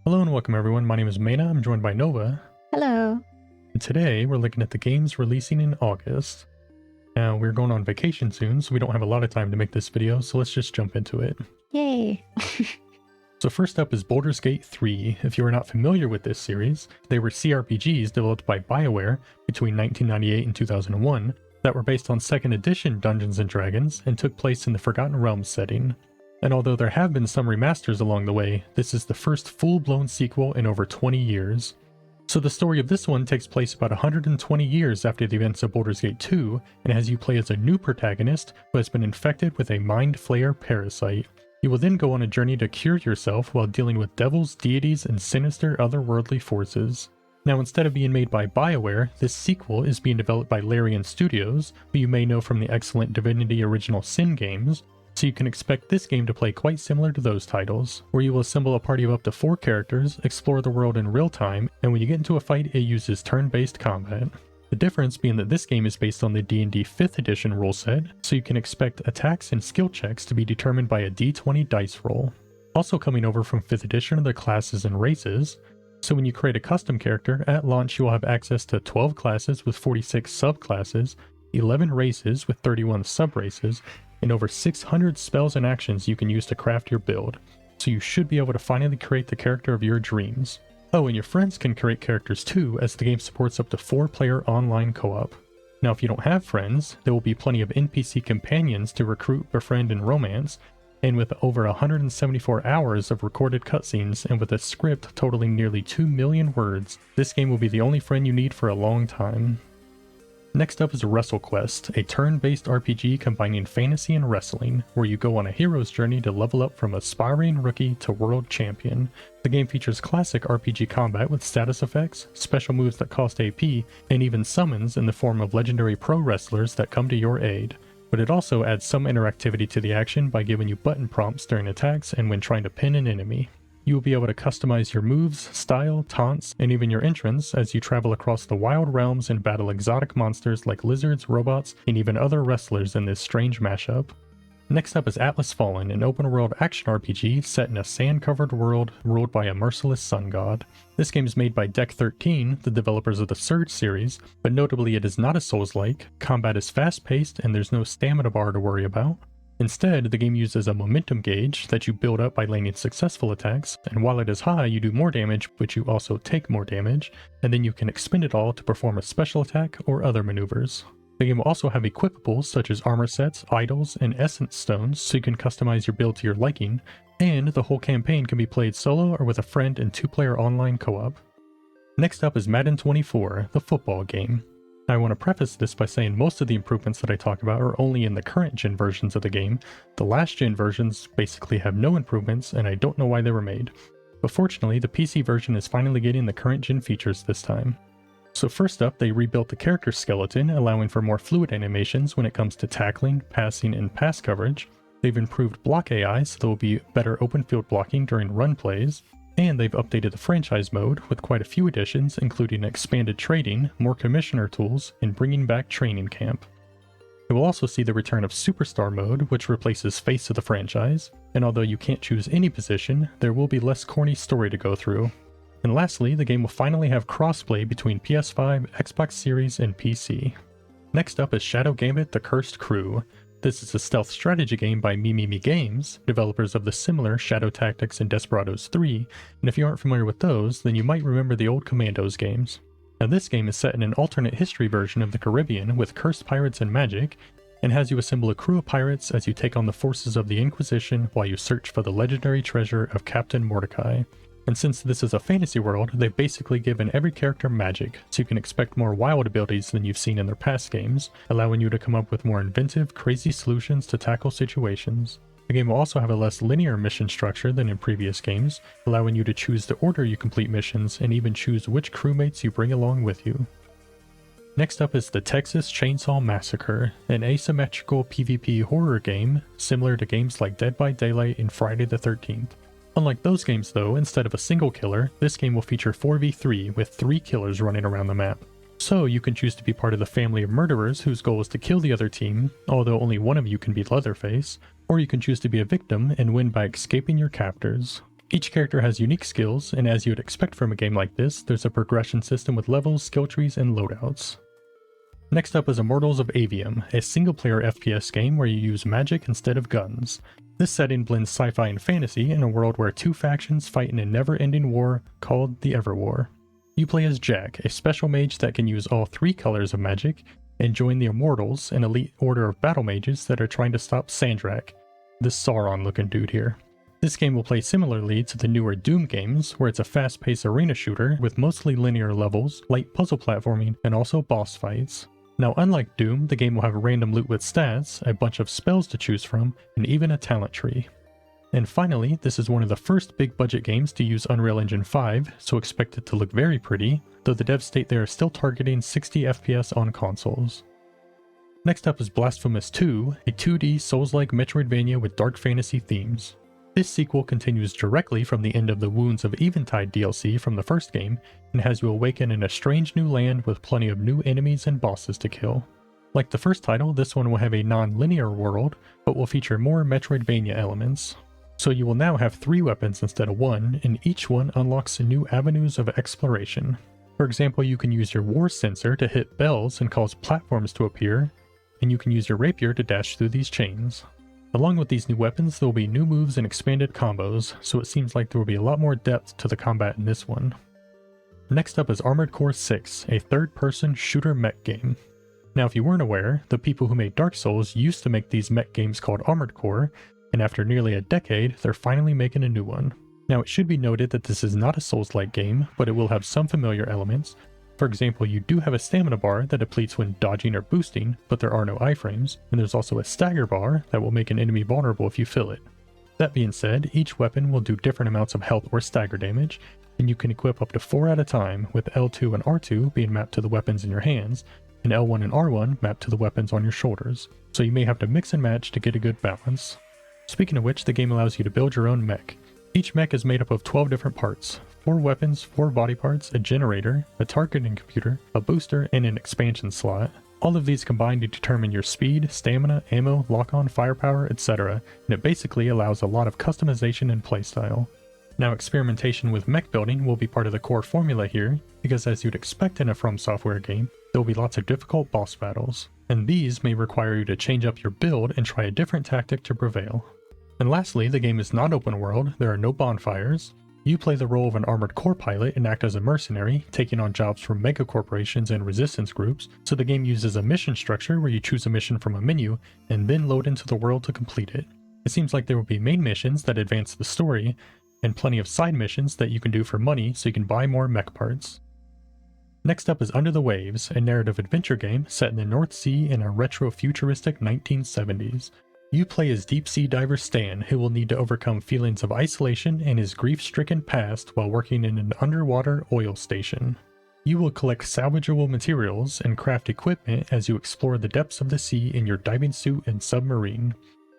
Hello and welcome everyone, my name is Maina, I'm joined by Nova, Hello. and today we're looking at the games releasing in August. Now we're going on vacation soon, so we don't have a lot of time to make this video, so let's just jump into it. Yay. So first up is Baldur's Gate 3. If you are not familiar with this series, they were CRPGs developed by BioWare between 1998 and 2001 that were based on 2nd edition Dungeons & Dragons and took place in the Forgotten Realms setting. And although there have been some remasters along the way, this is the first full-blown sequel in over 20 years. So the story of this one takes place about 120 years after the events of Baldur's Gate 2, and has you play as a new protagonist who has been infected with a Mind Flayer parasite. You will then go on a journey to cure yourself while dealing with devils, deities, and sinister otherworldly forces. Now, instead of being made by BioWare, this sequel is being developed by Larian Studios, who you may know from the excellent Divinity Original Sin games, so you can expect this game to play quite similar to those titles, where you will assemble a party of up to 4 characters, explore the world in real time, and when you get into a fight, it uses turn-based combat. The difference being that this game is based on the D&D 5th edition rule set, so you can expect attacks and skill checks to be determined by a d20 dice roll. Also coming over from 5th edition are the classes and races, so when you create a custom character, at launch you will have access to 12 classes with 46 subclasses, 11 races with 31 subraces, and over 600 spells and actions you can use to craft your build, so you should be able to finally create the character of your dreams. Oh, and your friends can create characters too, as the game supports up to 4-player online co-op. Now if you don't have friends, there will be plenty of NPC companions to recruit, befriend, and romance, and with over 174 hours of recorded cutscenes and with a script totaling nearly 2 million words, this game will be the only friend you need for a long time. Next up is WrestleQuest, a turn-based RPG combining fantasy and wrestling, where you go on a hero's journey to level up from aspiring rookie to world champion. The game features classic RPG combat with status effects, special moves that cost AP, and even summons in the form of legendary pro wrestlers that come to your aid. But it also adds some interactivity to the action by giving you button prompts during attacks and when trying to pin an enemy. You will be able to customize your moves, style, taunts, and even your entrance as you travel across the wild realms and battle exotic monsters like lizards, robots, and even other wrestlers in this strange mashup. Next up is Atlas Fallen, an open-world action RPG set in a sand-covered world ruled by a merciless sun god. This game is made by Deck 13, the developers of the Surge series, but notably it is not a Souls-like, combat is fast-paced, and there's no stamina bar to worry about. Instead, the game uses a momentum gauge that you build up by landing successful attacks, and while it is high, you do more damage, but you also take more damage, and then you can expend it all to perform a special attack or other maneuvers. The game will also have equipables such as armor sets, idols, and essence stones, so you can customize your build to your liking, and the whole campaign can be played solo or with a friend in 2-player online co-op. Next up is Madden 24, the football game. I want to preface this by saying most of the improvements that I talk about are only in the current gen versions of the game. The last gen versions basically have no improvements, and I don't know why they were made. But fortunately, the PC version is finally getting the current gen features this time. So first up, they rebuilt the character skeleton, allowing for more fluid animations when it comes to tackling, passing, and pass coverage. They've improved block AI, so there will be better open field blocking during run plays. And they've updated the franchise mode with quite a few additions, including expanded trading, more commissioner tools, and bringing back training camp. You will also see the return of Superstar mode, which replaces Face of the franchise, and although you can't choose any position, there will be less corny story to go through. And lastly, the game will finally have crossplay between PS5, Xbox Series, and PC. Next up is Shadow Gambit: The Cursed Crew. This is a stealth strategy game by Mimimi Games, developers of the similar Shadow Tactics and Desperados 3, and if you aren't familiar with those, then you might remember the old Commandos games. Now this game is set in an alternate history version of the Caribbean with cursed pirates and magic, and has you assemble a crew of pirates as you take on the forces of the Inquisition while you search for the legendary treasure of Captain Mordecai. And since this is a fantasy world, they've basically given every character magic, so you can expect more wild abilities than you've seen in their past games, allowing you to come up with more inventive, crazy solutions to tackle situations. The game will also have a less linear mission structure than in previous games, allowing you to choose the order you complete missions and even choose which crewmates you bring along with you. Next up is the Texas Chainsaw Massacre, an asymmetrical PvP horror game similar to games like Dead by Daylight and Friday the 13th. Unlike those games though, instead of a single killer, this game will feature 4v3 with 3 killers running around the map. So you can choose to be part of the family of murderers whose goal is to kill the other team, although only one of you can be Leatherface, or you can choose to be a victim and win by escaping your captors. Each character has unique skills, and as you would expect from a game like this, there's a progression system with levels, skill trees, and loadouts. Next up is Immortals of Aveum, a single-player FPS game where you use magic instead of guns. This setting blends sci-fi and fantasy in a world where two factions fight in a never-ending war called the Everwar. You play as Jack, a special mage that can use all three colors of magic, and join the Immortals, an elite order of battle mages that are trying to stop Sandrak, this Sauron-looking dude here. This game will play similarly to the newer Doom games, where it's a fast-paced arena shooter with mostly linear levels, light puzzle platforming, and also boss fights. Now, unlike Doom, the game will have random loot with stats, a bunch of spells to choose from, and even a talent tree. And finally, this is one of the first big budget games to use Unreal Engine 5, so expect it to look very pretty, though the devs state they are still targeting 60 FPS on consoles. Next up is Blasphemous 2, a 2D Souls-like Metroidvania with dark fantasy themes. This sequel continues directly from the end of the Wounds of Eventide DLC from the first game, and has you awaken in a strange new land with plenty of new enemies and bosses to kill. Like the first title, this one will have a non-linear world, but will feature more Metroidvania elements. So you will now have 3 weapons instead of 1, and each one unlocks new avenues of exploration. For example, you can use your war sensor to hit bells and cause platforms to appear, and you can use your rapier to dash through these chains. Along with these new weapons, there will be new moves and expanded combos, so it seems like there will be a lot more depth to the combat in this one. Next up is Armored Core 6, a third-person shooter mech game. Now if you weren't aware, the people who made Dark Souls used to make these mech games called Armored Core, and after nearly a decade, they're finally making a new one. Now it should be noted that this is not a Souls-like game, but it will have some familiar elements. For example, you do have a stamina bar that depletes when dodging or boosting, but there are no iframes, and there's also a stagger bar that will make an enemy vulnerable if you fill it. That being said, each weapon will do different amounts of health or stagger damage, and you can equip up to 4 at a time, with L2 and R2 being mapped to the weapons in your hands, and L1 and R1 mapped to the weapons on your shoulders, so you may have to mix and match to get a good balance. Speaking of which, the game allows you to build your own mech. Each mech is made up of 12 different parts, 4 weapons, 4 body parts, a generator, a targeting computer, a booster, and an expansion slot. All of these combine to determine your speed, stamina, ammo, lock-on, firepower, etc., and it basically allows a lot of customization and playstyle. Now experimentation with mech building will be part of the core formula here, because as you'd expect in a From Software game, there will be lots of difficult boss battles, and these may require you to change up your build and try a different tactic to prevail. And lastly, the game is not open world, there are no bonfires. You play the role of an armored core pilot and act as a mercenary, taking on jobs from mega corporations and resistance groups, so the game uses a mission structure where you choose a mission from a menu and then load into the world to complete it. It seems like there will be main missions that advance the story, and plenty of side missions that you can do for money so you can buy more mech parts. Next up is Under the Waves, a narrative adventure game set in the North Sea in a retro-futuristic 1970s. You play as deep-sea diver Stan, who will need to overcome feelings of isolation and his grief-stricken past while working in an underwater oil station. You will collect salvageable materials and craft equipment as you explore the depths of the sea in your diving suit and submarine.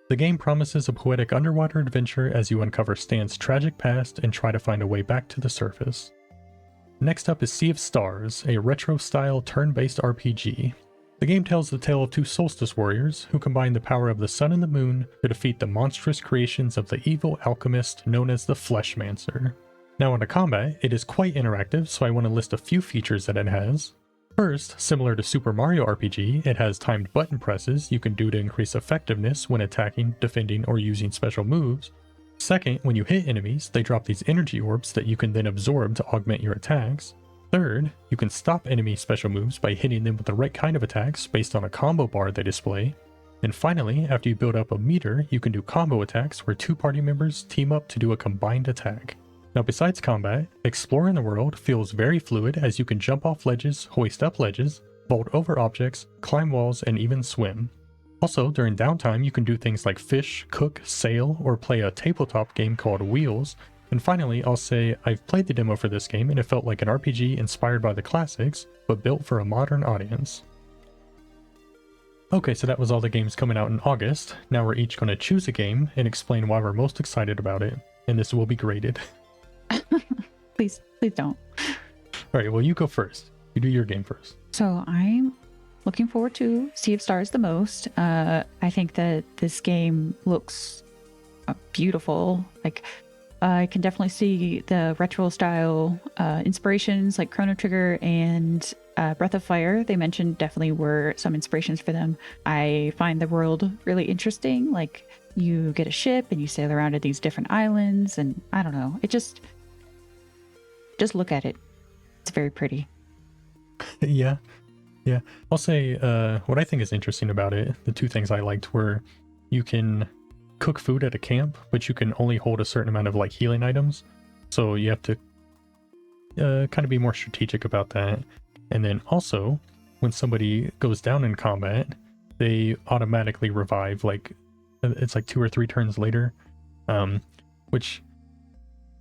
The game promises a poetic underwater adventure as you uncover Stan's tragic past and try to find a way back to the surface. Next up is Sea of Stars, a retro-style turn-based RPG. The game tells the tale of 2 solstice warriors who combine the power of the sun and the moon to defeat the monstrous creations of the evil alchemist known as the Fleshmancer. Now into combat, it is quite interactive, so I want to list a few features that it has. First, similar to Super Mario RPG, it has timed button presses you can do to increase effectiveness when attacking, defending, or using special moves. Second, when you hit enemies, they drop these energy orbs that you can then absorb to augment your attacks. Third, you can stop enemy special moves by hitting them with the right kind of attacks based on a combo bar they display. And finally, after you build up a meter, you can do combo attacks where 2 party members team up to do a combined attack. Now besides combat, exploring the world feels very fluid as you can jump off ledges, hoist up ledges, vault over objects, climb walls, and even swim. Also, during downtime you can do things like fish, cook, sail, or play a tabletop game called Wheels. And finally, I'll say I've played the demo for this game and it felt like an RPG inspired by the classics, but built for a modern audience. Okay, so that was all the games coming out in August. Now we're each going to choose a game and explain why we're most excited about it, and this will be graded. Please don't. Alright, well you go first. You do your game first. So I'm looking forward to Sea of Stars the most. I think that this game looks beautiful. Like, I can definitely see the retro style inspirations like Chrono Trigger and Breath of Fire. They mentioned definitely were some inspirations for them. I find the world really interesting. Like you get a ship and you sail around at these different islands, and I don't know. It just look at it. It's very pretty. Yeah. I'll say what I think is interesting about it, the two things I liked were you can cook food at a camp, but you can only hold a certain amount of like healing items. So you have to kind of be more strategic about that. And then also, when somebody goes down in combat, they automatically revive, like it's like 2 or 3 turns later, which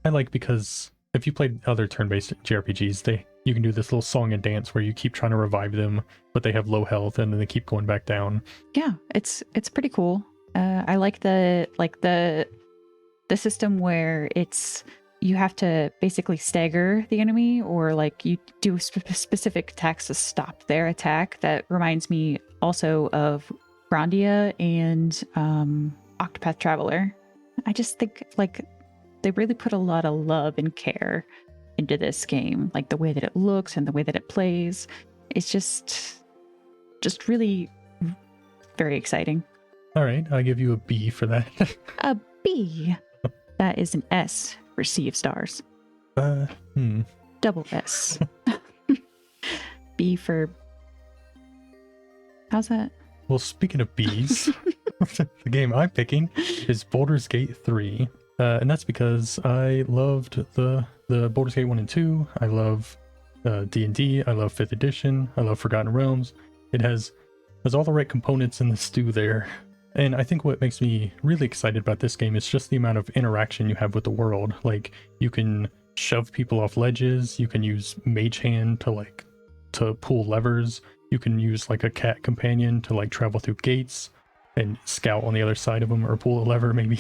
I like because if you played other turn-based JRPGs, you can do this little song and dance where you keep trying to revive them, but they have low health and then they keep going back down. Yeah, it's pretty cool. I like the system where you have to basically stagger the enemy, or like you do specific attacks to stop their attack. That reminds me also of Grandia and Octopath Traveler. I just think like they really put a lot of love and care into this game, like the way that it looks and the way that it plays. It's just really very exciting. All right, I'll give you a B for that. A B. That is an S for Sea of Stars. Double S. B for... How's that? Well, speaking of Bs, the game I'm picking is Baldur's Gate 3. And that's because I loved the Baldur's Gate 1 and 2. I love D&D. I love 5th edition. I love Forgotten Realms. It has all the right components in the stew there. And I think what makes me really excited about this game is just the amount of interaction you have with the world. Like, you can shove people off ledges. You can use Mage Hand to pull levers. You can use like a cat companion to like travel through gates and scout on the other side of them, or pull a lever maybe.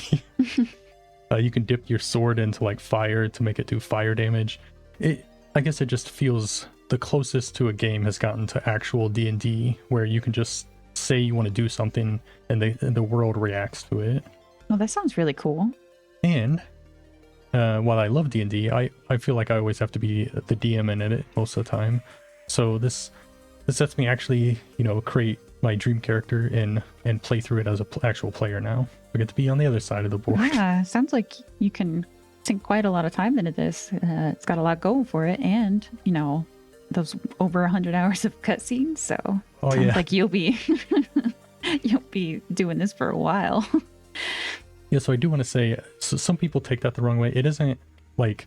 You can dip your sword into like fire to make it do fire damage. I guess it just feels the closest to a game has gotten to actual D&D, where you can just say you want to do something and the world reacts to it. Well, that sounds really cool. And while I love D&D, I feel like I always have to be the DM in it most of the time. So this lets me actually, create my dream character and play through it as an actual player now. I get to be on the other side of the board. Yeah, sounds like you can sink quite a lot of time into this. It's got a lot going for it, and those over 100 hours of cutscenes. So sounds like you'll be doing this for a while. Yeah, so I do want to say, so some people take that the wrong way. It isn't like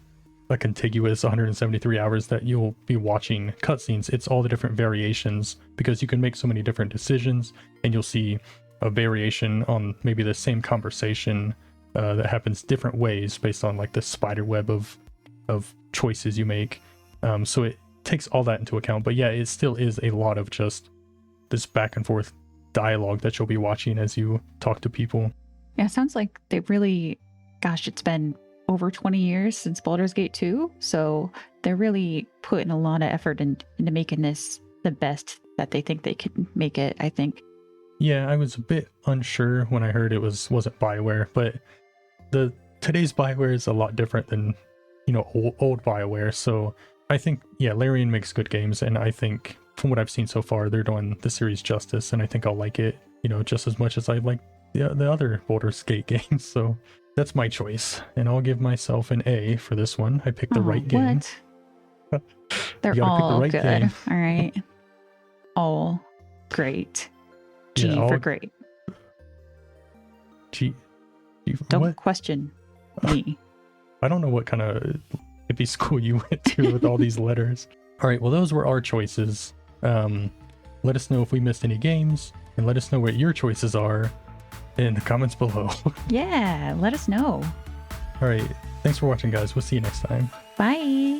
a contiguous 173 hours that you'll be watching cutscenes. It's all the different variations, because you can make so many different decisions, and you'll see a variation on maybe the same conversation that happens different ways based on like the spider web of choices you make. So it takes all that into account. But yeah, it still is a lot of just this back and forth dialogue that you'll be watching as you talk to people. Yeah, it sounds like they really, it's been over 20 years since Baldur's Gate 2. So they're really putting a lot of effort into making this the best that they think they can make it, I think. Yeah, I was a bit unsure when I heard it wasn't BioWare, but today's BioWare is a lot different than, old BioWare. So I think, Larian makes good games, and I think from what I've seen so far, they're doing the series justice, and I think I'll like it, just as much as I like the other Baldur's Gate games. So that's my choice, and I'll give myself an A for this one. I picked the right game. What? They're all good. Game. All right. All great. G for great. G. Don't question me. I don't know what kind of hippie school you went to with all these letters. All right, well, those were our choices. Let us know if we missed any games, and let us know what your choices are in the comments below. Yeah, let us know. All right, thanks for watching, guys. We'll see you next time. Bye.